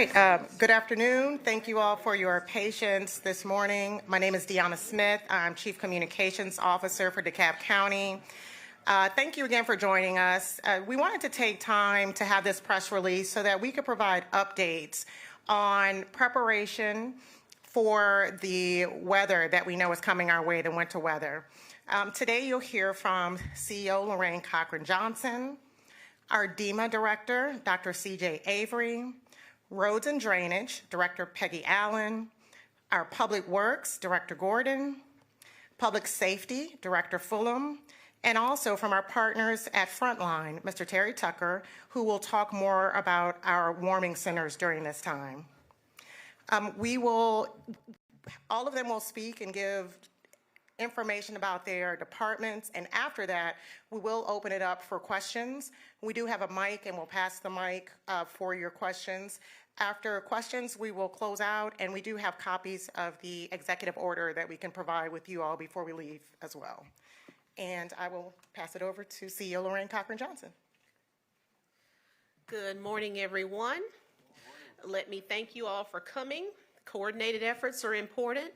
Good afternoon. Thank you all for your patience this morning. My name is Deanna Smith. I'm Chief Communications Officer for DeKalb County. Thank you again for joining us. We wanted to take time to have this press release so that we could provide updates on preparation for the weather that we know is coming our way, the winter weather. Today you'll hear from CEO Lorraine Cochran-Johnson, our DEMA Director, Dr. CJ Avery, Roads and Drainage, Director Peggy Allen, our Public Works, Director Gordon, Public Safety, Director Fulham, and also from our partners at Frontline, Mr. Terry Tucker, who will talk more about our warming centers during this time. All of them will speak and give information about their departments, and after that, we will open it up for questions. We do have a mic, and we'll pass the mic for your questions. After questions, we will close out, and we do have copies of the executive order that we can provide with you all before we leave as well. And I will pass it over to CEO Lorraine Cochran-Johnson. Good morning, everyone. Let me thank you all for coming. Coordinated efforts are important.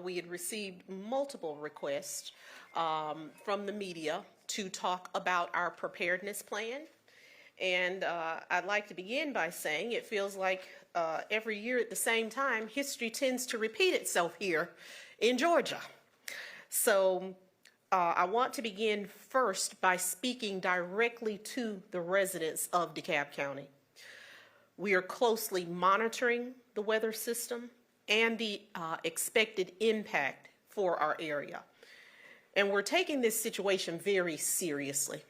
We had received multiple requests from the media to talk about our preparedness plan. And I'd like to begin by saying it feels like every year at the same time, history tends to repeat itself here in Georgia. So I want to begin first by speaking directly to the residents of DeKalb County. We are closely monitoring the weather system and the expected impact for our area. And we're taking this situation very seriously.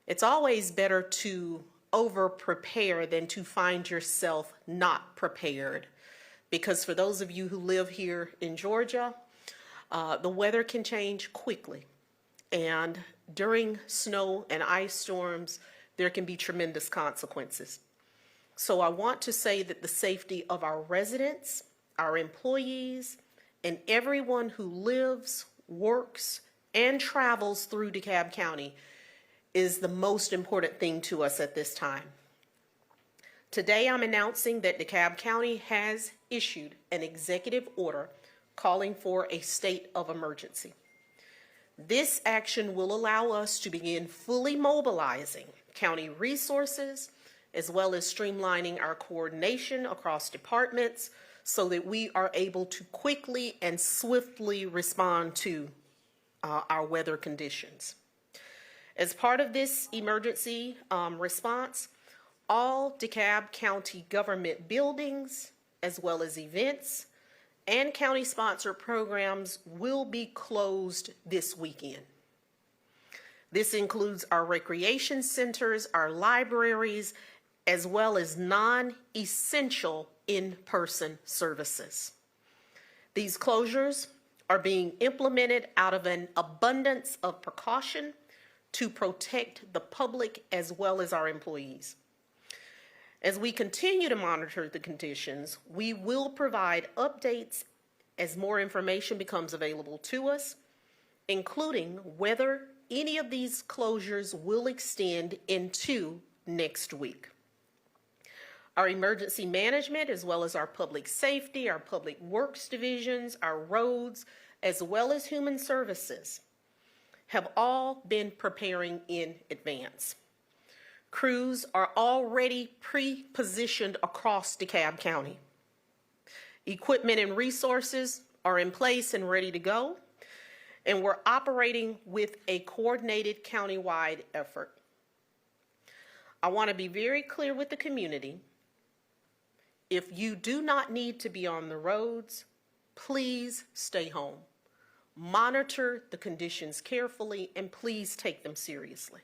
It's always better to over-prepare than to find yourself not prepared. Because for those of you who live here in Georgia, the weather can change quickly. And during snow and ice storms, there can be tremendous consequences. So I want to say that the safety of our residents, our employees, and everyone who lives, works, and travels through DeKalb County is the most important thing to us at this time. Today I'm announcing that DeKalb County has issued an executive order calling for a state of emergency. This action will allow us to begin fully mobilizing county resources as well as streamlining our coordination across departments so that we are able to quickly and swiftly respond to our weather conditions. As part of this emergency response, all DeKalb County government buildings, as well as events and county-sponsored programs will be closed this weekend. This includes our recreation centers, our libraries, as well as non-essential in-person services. These closures are being implemented out of an abundance of precaution to protect the public as well as our employees. As we continue to monitor the conditions, we will provide updates as more information becomes available to us, including whether any of these closures will extend into next week. Our emergency management, as well as our public safety, our public works divisions, our roads, as well as human services, have all been preparing in advance. Crews are already pre-positioned across DeKalb County. Equipment and resources are in place and ready to go, and we're operating with a coordinated countywide effort. I want to be very clear with the community. If you do not need to be on the roads, please stay home. Monitor the conditions carefully and please take them seriously.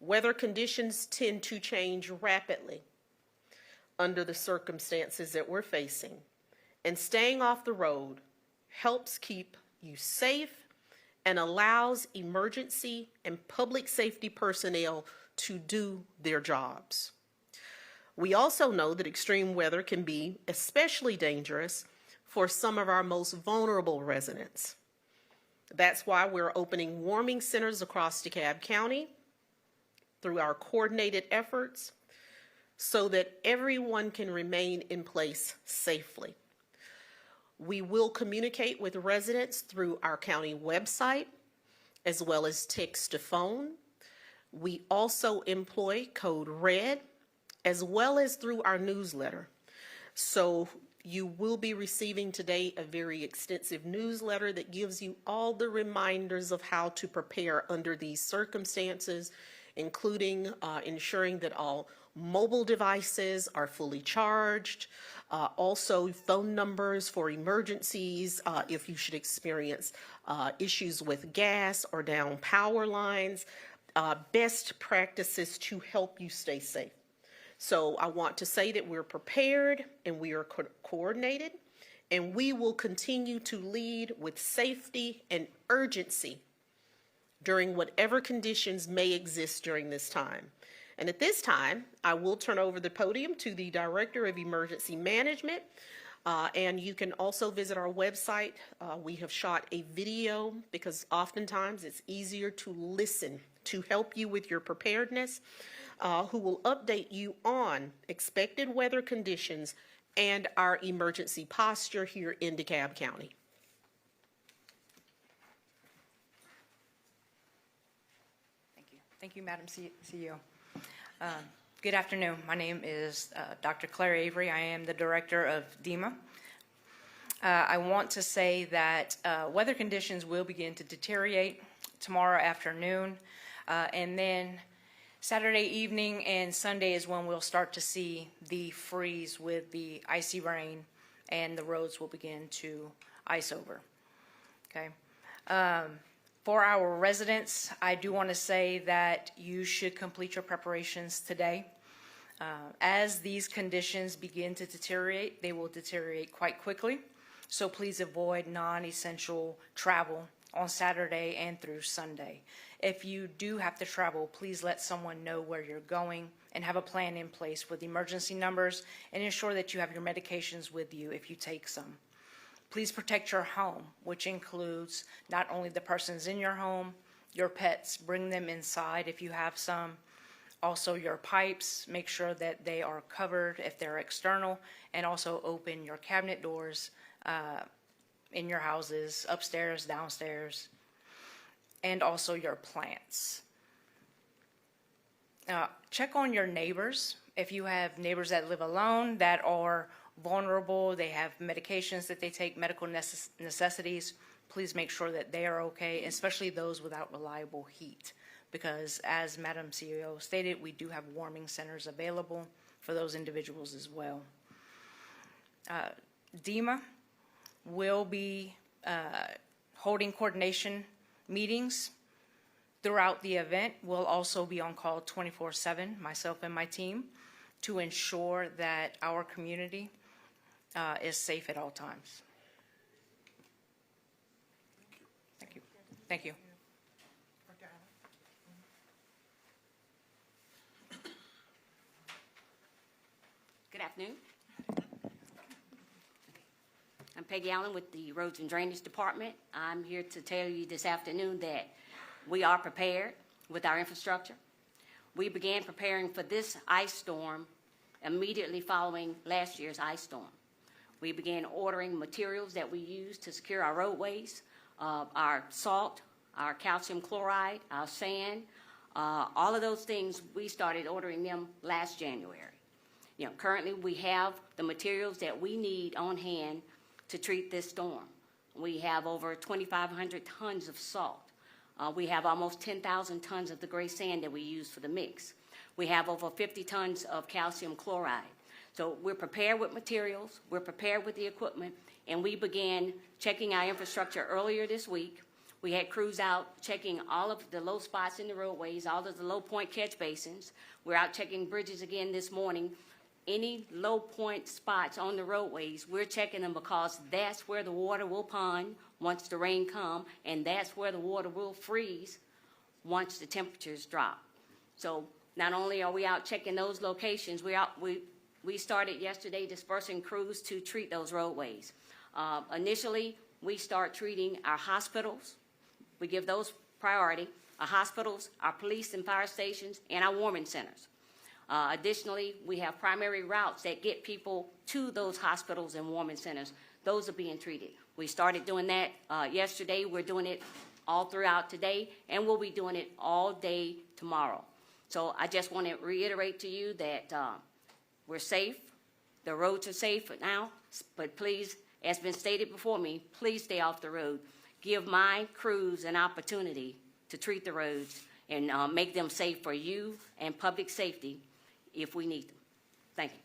Weather conditions tend to change rapidly under the circumstances that we're facing, and staying off the road helps keep you safe and allows emergency and public safety personnel to do their jobs. We also know that extreme weather can be especially dangerous for some of our most vulnerable residents. That's why we're opening warming centers across DeKalb County through our coordinated efforts so that everyone can remain in place safely. We will communicate with residents through our county website, as well as text to phone. We also employ code RED, as well as through our newsletter. So you will be receiving today a very extensive newsletter that gives you all the reminders of how to prepare under these circumstances, including ensuring that all mobile devices are fully charged, also phone numbers for emergencies if you should experience issues with gas or down power lines, best practices to help you stay safe. So I want to say that we're prepared and we are coordinated, and we will continue to lead with safety and urgency during whatever conditions may exist during this time. And at this time, I will turn over the podium to the Director of Emergency Management, and you can also visit our website. We have shot a video because oftentimes it's easier to listen to help you with your preparedness, who will update you on expected weather conditions and our emergency posture here in DeKalb County. Thank you. Thank you, Madam CEO. Good afternoon. My name is Dr. Claire Avery. I am the director of DEMA. I want to say that weather conditions will begin to deteriorate tomorrow afternoon, and then Saturday evening and Sunday is when we'll start to see the freeze with the icy rain, and the roads will begin to ice over. Okay. For our residents, I do want to say that you should complete your preparations today. As these conditions begin to deteriorate, they will deteriorate quite quickly. So please avoid non-essential travel on Saturday and through Sunday. If you do have to travel, please let someone know where you're going and have a plan in place with emergency numbers, and ensure that you have your medications with you if you take some. Please protect your home, which includes not only the persons in your home, your pets, bring them inside if you have some. Also your pipes, make sure that they are covered if they're external, and also open your cabinet doors in your houses, upstairs, downstairs, and also your plants. Check on your neighbors. If you have neighbors that live alone that are vulnerable, they have medications that they take, medical necessities, please make sure that they are okay, especially those without reliable heat. Because as Madam CEO stated, we do have warming centers available for those individuals as well. DEMA will be holding coordination meetings throughout the event. We'll also be on call 24/7, myself and my team, to ensure that our community is safe at all times. Thank you. Thank you. Good afternoon. I'm Peggy Allen with the Roads and Drainage Department. I'm here to tell you this afternoon that we are prepared with our infrastructure. We began preparing for this ice storm immediately following last year's ice storm. We began ordering materials that we use to secure our roadways, our salt, our calcium chloride, our sand, all of those things. We started ordering them last January. Currently we have the materials that we need on hand to treat this storm. We have over 2,500 tons of salt. We have almost 10,000 tons of the gray sand that we use for the mix. We have over 50 tons of calcium chloride. So we're prepared with materials, we're prepared with the equipment, and we began checking our infrastructure earlier this week. We had crews out checking all of the low spots in the roadways, all of the low point catch basins. We're out checking bridges again this morning. Any low point spots on the roadways, we're checking them because that's where the water will pond once the rain comes, and that's where the water will freeze once the temperatures drop. So not only are we out checking those locations, we started yesterday dispersing crews to treat those roadways. Initially, we start treating our hospitals. We give those priority, our hospitals, our police and fire stations, and our warming centers. Additionally, we have primary routes that get people to those hospitals and warming centers. Those are being treated. We started doing that yesterday. We're doing it all throughout today, and we'll be doing it all day tomorrow. So I just want to reiterate to you that we're safe. The roads are safe now, but please, as been stated before me, please stay off the road. Give my crews an opportunity to treat the roads and make them safe for you and public safety if we need them. Thank you.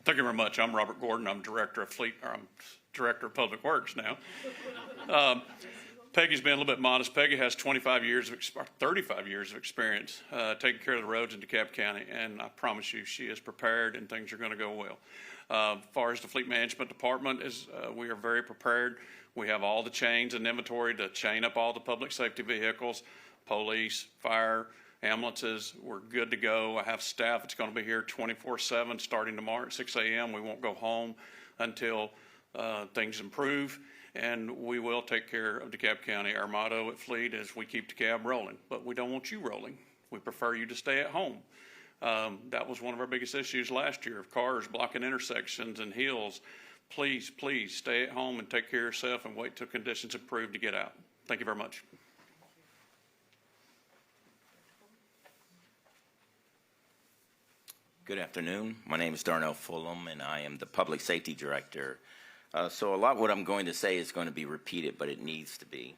Thank you very much. I'm Robert Gordon. I'm Director of Public Works now. Peggy's been a little bit modest. Peggy has 35 years of experience taking care of the roads in DeKalb County, and I promise you she is prepared and things are going to go well. As far as the Fleet Management Department, we are very prepared. We have all the chains and inventory to chain up all the public safety vehicles, police, fire, ambulances. We're good to go. I have staff that's going to be here 24/7 starting tomorrow at 6 a.m. We won't go home until things improve, and we will take care of DeKalb County. Our motto at Fleet is we keep DeKalb rolling, but we don't want you rolling. We prefer you to stay at home. That was one of our biggest issues last year, of cars blocking intersections and hills. Please, please stay at home and take care of yourself and wait till conditions improve to get out. Thank you very much. Good afternoon. My name is Darnell Fulham, and I am the Public Safety Director. So a lot of what I'm going to say is going to be repeated, but it needs to be.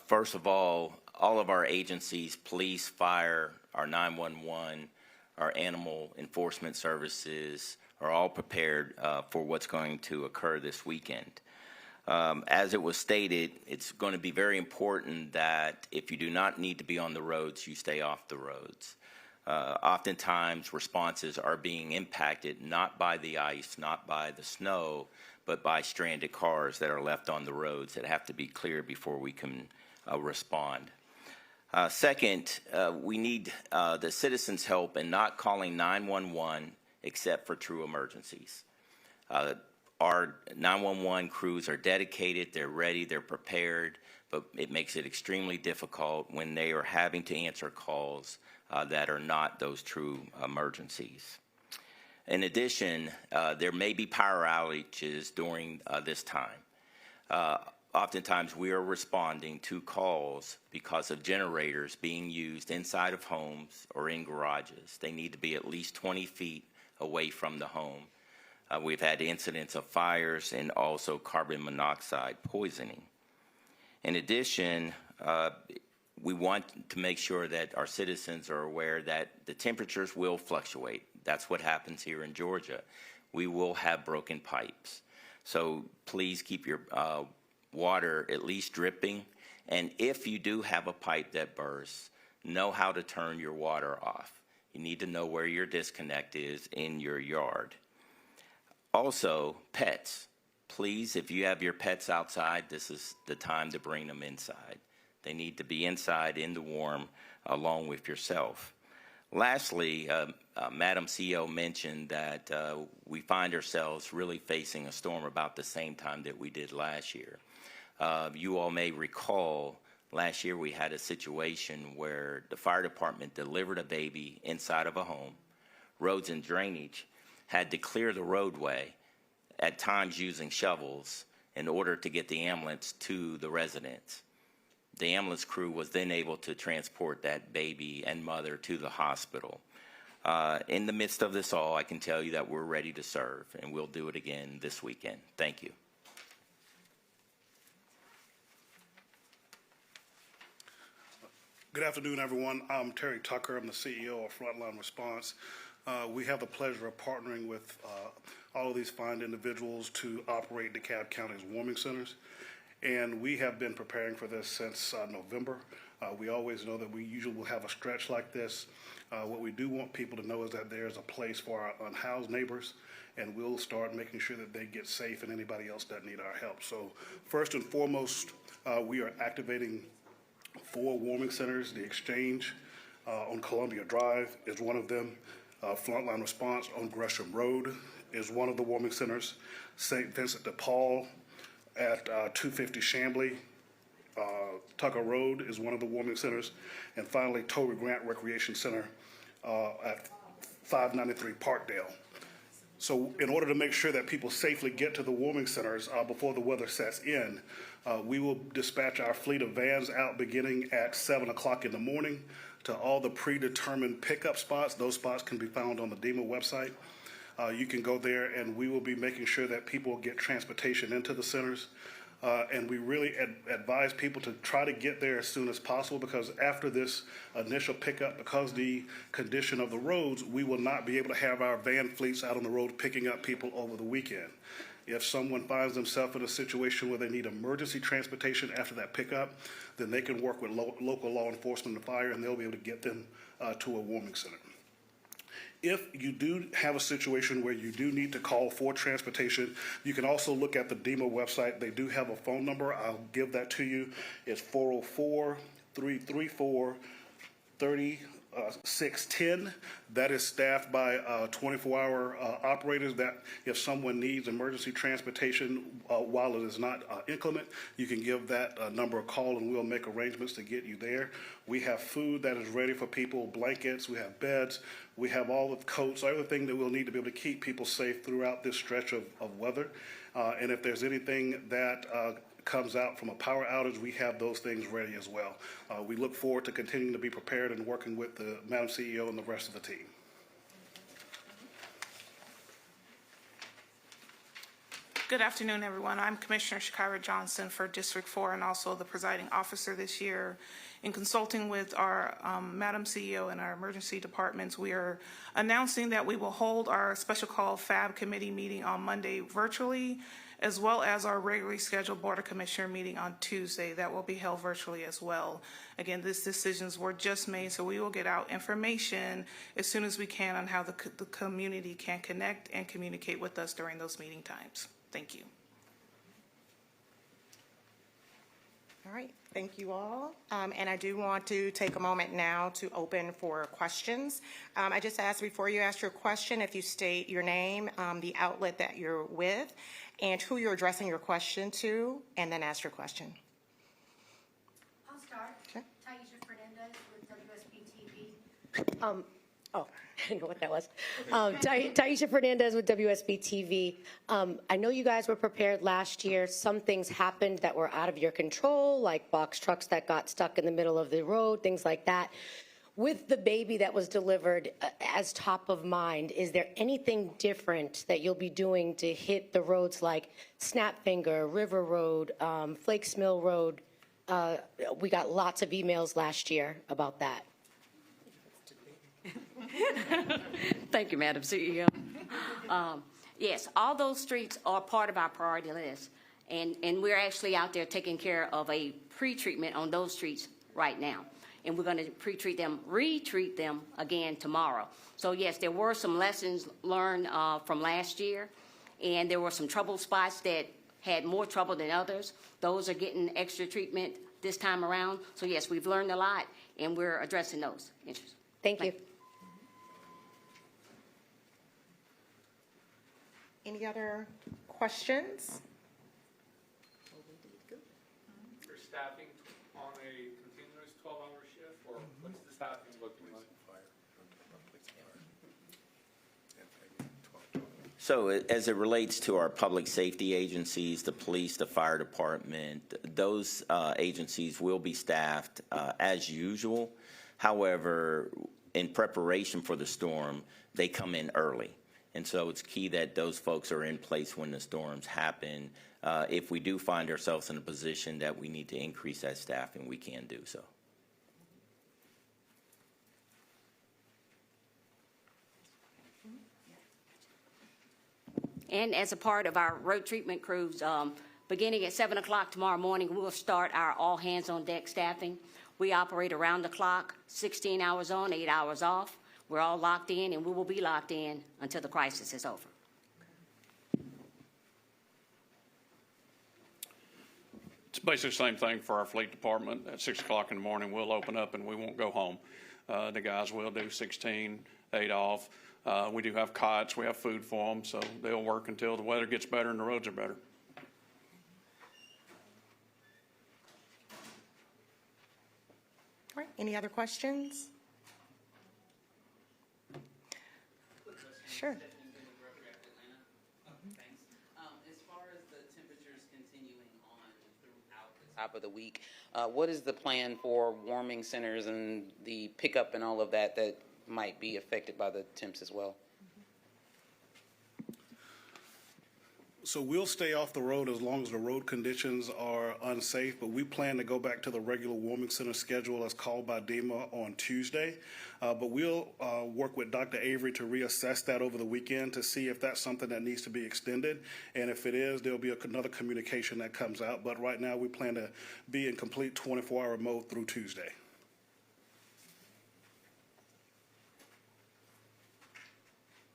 First of all of our agencies, police, fire, our 911, our animal enforcement services, are all prepared for what's going to occur this weekend. As it was stated, it's going to be very important that if you do not need to be on the roads, you stay off the roads. Oftentimes, responses are being impacted not by the ice, not by the snow, but by stranded cars that are left on the roads that have to be cleared before we can respond. Second, we need the citizens' help in not calling 911 except for true emergencies. Our 911 crews are dedicated, they're ready, they're prepared, but it makes it extremely difficult when they are having to answer calls that are not those true emergencies. In addition, there may be power outages during this time. Oftentimes we are responding to calls because of generators being used inside of homes or in garages. They need to be at least 20 feet away from the home. We've had incidents of fires and also carbon monoxide poisoning. In addition, we want to make sure that our citizens are aware that the temperatures will fluctuate. That's what happens here in Georgia. We will have broken pipes. So please keep your water at least dripping. And if you do have a pipe that bursts, know how to turn your water off. You need to know where your disconnect is in your yard. Also, pets. Please, if you have your pets outside, this is the time to bring them inside. They need to be inside in the warm along with yourself. Lastly, Madam CEO mentioned that we find ourselves really facing a storm about the same time that we did last year. You all may recall last year we had a situation where the fire department delivered a baby inside of a home. Roads and Drainage had to clear the roadway, at times using shovels, in order to get the ambulance to the residence. The ambulance crew was then able to transport that baby and mother to the hospital. In the midst of this all, I can tell you that we're ready to serve, and we'll do it again this weekend. Thank you. Good afternoon, everyone. I'm Terry Tucker. I'm the CEO of Frontline Response. We have the pleasure of partnering with all of these fine individuals to operate DeKalb County's warming centers. And we have been preparing for this since November. We always know that we usually will have a stretch like this. What we do want people to know is that there's a place for our unhoused neighbors, and we'll start making sure that they get safe and anybody else that need our help. So first and foremost, we are activating 4 warming centers. The Exchange on Columbia Drive is one of them. Frontline Response on Gresham Road is one of the warming centers. St. Vincent de Paul at 250 Chambly Tucker Road is one of the warming centers. And finally, Toby Grant Recreation Center at 593 Parkdale. So in order to make sure that people safely get to the warming centers before the weather sets in, we will dispatch our fleet of vans out beginning at 7 o'clock in the morning to all the predetermined pickup spots. Those spots can be found on the DEMA website. You can go there, and we will be making sure that people get transportation into the centers. And we really advise people to try to get there as soon as possible, because after this initial pickup, because the condition of the roads, we will not be able to have our van fleets out on the road picking up people over the weekend. If someone finds themselves in a situation where they need emergency transportation after that pickup, then they can work with local law enforcement and fire, and they'll be able to get them to a warming center. If you do have a situation where you do need to call for transportation, you can also look at the DEMA website. They do have a phone number. I'll give that to you. It's 404-334-3610. That is staffed by 24-hour operators that if someone needs emergency transportation while it is not inclement, you can give that number a call, and we'll make arrangements to get you there. We have food that is ready for people, blankets, we have beds, we have all the coats, everything that we'll need to be able to keep people safe throughout this stretch of weather. And if there's anything that comes out from a power outage, we have those things ready as well. We look forward to continuing to be prepared and working with the Madam CEO and the rest of the team. Good afternoon, everyone. I'm Commissioner Shakira Johnson for District 4 and also the presiding officer this year. In consulting with our Madam CEO and our emergency departments, we are announcing that we will hold our special call FAB committee meeting on Monday virtually, as well as our regularly scheduled Board of Commissioner meeting on Tuesday. That will be held virtually as well. Again, these decisions were just made, so we will get out information as soon as we can on how the community can connect and communicate with us during those meeting times. Thank you. All right, thank you all. And I do want to take a moment now to open for questions. I just ask before you ask your question, if you state your name, the outlet that you're with, and who you're addressing your question to, and then ask your question. I'll start. Sure. Taisha Fernandez with WSB-TV. Oh, I know what that was. Taisha Fernandez with WSB-TV. I know you guys were prepared last year. Some things happened that were out of your control, like box trucks that got stuck in the middle of the road, things like that. With the baby that was delivered as top of mind, is there anything different that you'll be doing to hit the roads like Snapfinger, River Road, Flakes Mill Road? We got lots of emails last year about that. Thank you, Madam CEO. Yes, all those streets are part of our priority list, and we're actually out there taking care of a pre-treatment on those streets right now. And we're going to retreat them again tomorrow. So yes, there were some lessons learned from last year, and there were some trouble spots that had more trouble than others. Those are getting extra treatment this time around. So yes, we've learned a lot, and we're addressing those issues. Thank you. Any other questions? For staffing on a continuous 12-hour shift, or what's the staffing looking like? So as it relates to our public safety agencies, the police, the fire department, those agencies will be staffed as usual. However, in preparation for the storm, they come in early. And so it's key that those folks are in place when the storms happen. If we do find ourselves in a position that we need to increase that staffing, we can do so. And as a part of our road treatment crews, beginning at 7 o'clock tomorrow morning, we will start our all-hands-on-deck staffing. We operate around the clock, 16 hours on, 8 hours off. We're all locked in, and we will be locked in until the crisis is over. It's basically the same thing for our fleet department. At 6 o'clock in the morning, we'll open up and we won't go home. The guys will do 16, 8 off. We do have cots, we have food for them, so they'll work until the weather gets better and the roads are better. Any other questions? Sure. As far as the temperatures continuing on throughout the top of the week, what is the plan for warming centers and the pickup and all of that that might be affected by the temps as well? So we'll stay off the road as long as the road conditions are unsafe, but we plan to go back to the regular warming center schedule as called by DEMA on Tuesday. But we'll work with Dr. Avery to reassess that over the weekend to see if that's something that needs to be extended. And if it is, there'll be another communication that comes out. But right now, we plan to be in complete 24-hour mode through Tuesday.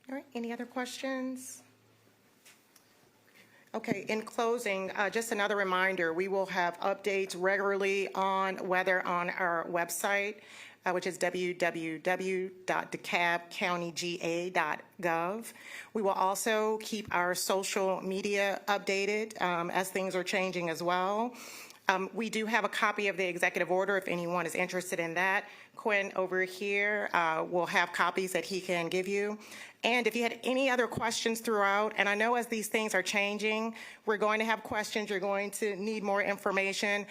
All right, any other questions? Okay, in closing, just another reminder, we will have updates regularly on weather on our website, which is www.DeKalbCountyGA.gov. We will also keep our social media updated as things are changing as well. We do have a copy of the executive order if anyone is interested in that. Quinn over here will have copies that he can give you. And if you had any other questions throughout, and I know as these things are changing, we're going to have questions, you're going to need more information,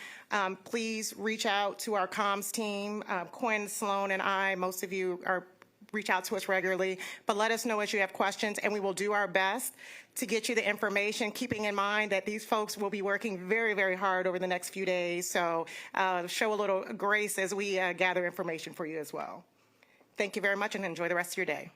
please reach out to our comms team, Quinn, Sloan, and I. Most of you reach out to us regularly, but let us know as you have questions, and we will do our best to get you the information, keeping in mind that these folks will be working very, very hard over the next few days. So show a little grace as we gather information for you as well. Thank you very much, and enjoy the rest of your day.